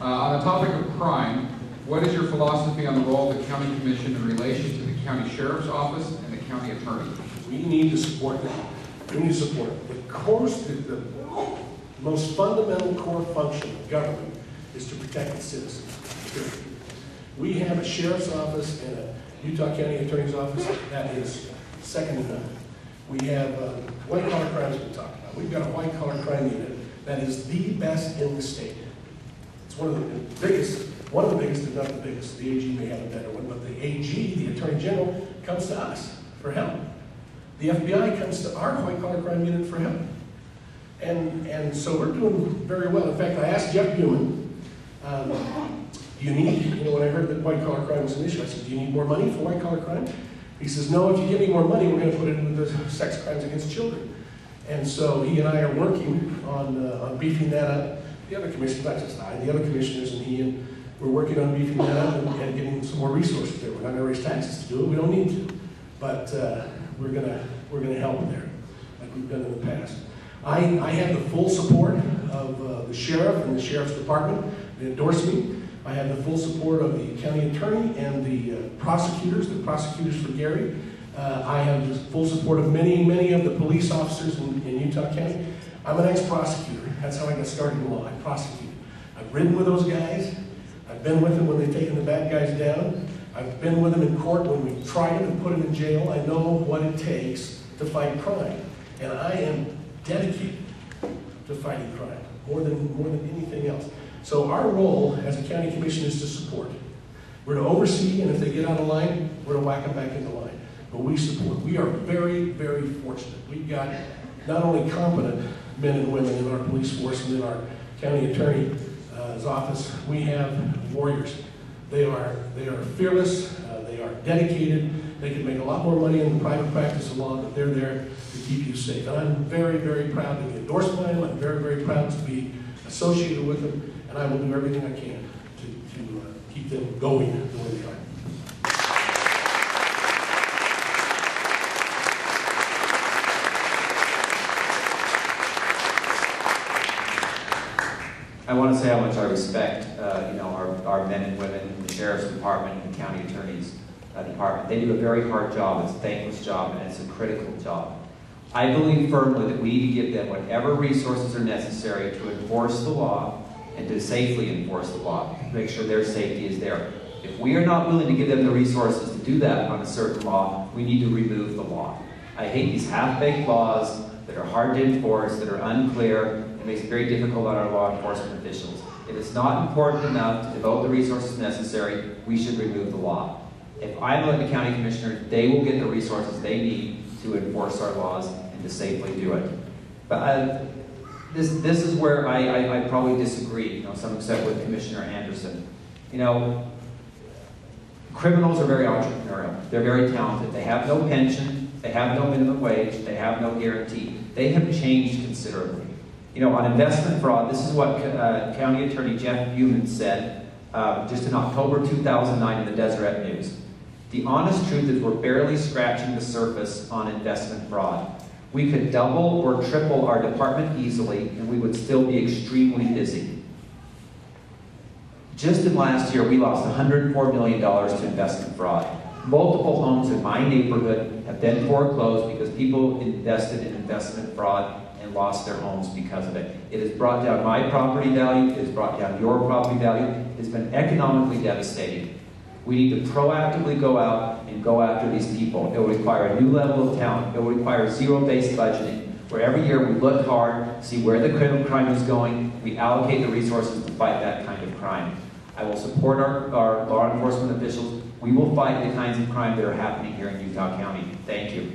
On the topic of crime, what is your philosophy on the role of the County Commission in relation to the County Sheriff's Office and the County Attorney? We need to support them. We need to support them. The most fundamental core function of government is to protect the citizens. Period. We have a sheriff's office and a Utah County Attorney's office that is second to none. We have white-collar crimes we talked about. We've got a white-collar crime unit that is the best in the state. It's one of the biggest, if not the biggest. The AG may have a better one, but the AG, the Attorney General, comes to us for help. The FBI comes to our white-collar crime unit for help. And so we're doing very well. In fact, I asked Jeff Buman, do you need, when I heard that white-collar crime was an issue, I said, do you need more money for white-collar crime? He says, no, if you give me more money, we're going to put it into the sex crimes against children. And so he and I are working on beefing that up. The other commissioners, not just I, the other commissioners and he, and we're working on beefing that up and getting some more resources there. We're not going to raise taxes to do it. We don't need to. But we're going to help there, like we've done in the past. I have the full support of the sheriff and the sheriff's department. They endorse me. I have the full support of the county attorney and the prosecutors for Gary. I have the full support of many of the police officers in Utah County. I'm an ex-prosecutor. That's how I got started in law. I prosecuted. I've ridden with those guys. I've been with them when they've taken the bad guys down. I've been with them in court when we've tried them and put them in jail. I know what it takes to fight crime. And I am dedicated to fighting crime more than anything else. So our role as a county commission is to support. We're to oversee, and if they get out of line, we're to whack them back into line. But we support. We are very, very fortunate. We've got not only competent men and women in our police force and in our county attorney's office, we have warriors. They are fearless, they are dedicated, they can make a lot more money in the private practice of law, but they're there to keep you safe. And I'm very, very proud to be endorsed by them. I'm very, very proud to be associated with them, and I will do everything I can to keep them going the way they are. I want to say how much I respect, our men and women in the Sheriff's Department and the County Attorney's Department. They do a very hard job. It's a thankless job, and it's a critical job. I believe firmly that we need to give them whatever resources are necessary to enforce the law and to safely enforce the law, to make sure their safety is there. If we are not willing to give them the resources to do that on a certain law, we need to remove the law. I hate these half-baked laws that are hard to enforce, that are unclear. It makes it very difficult on our law enforcement officials. If it's not important enough to devote the resources necessary, we should remove the law. If I'm the county commissioner, they will get the resources they need to enforce our laws and to safely do it. But this is where I probably disagree, to some extent with Commissioner Anderson. Criminals are very entrepreneurial. They're very talented. They have no pension. They have no minimum wage. They have no guarantee. They have changed considerably. On investment fraud, this is what County Attorney Jeff Buman said just in October 2009 in the Deseret News. The honest truth is we're barely scratching the surface on investment fraud. We could double or triple our department easily, and we would still be extremely busy. Just in last year, we lost $104 million to investment fraud. Multiple homes in my neighborhood have been foreclosed because people invested in investment fraud and lost their homes because of it. It has brought down my property value, it has brought down your property value, it's been economically devastating. We need to proactively go out and go after these people. It will require a new level of talent. It will require zero-based budgeting, where every year we look hard, see where the crime is going, we allocate the resources to fight that kind of crime. I will support our law enforcement officials. We will fight the kinds of crime that are happening here in Utah County. Thank you.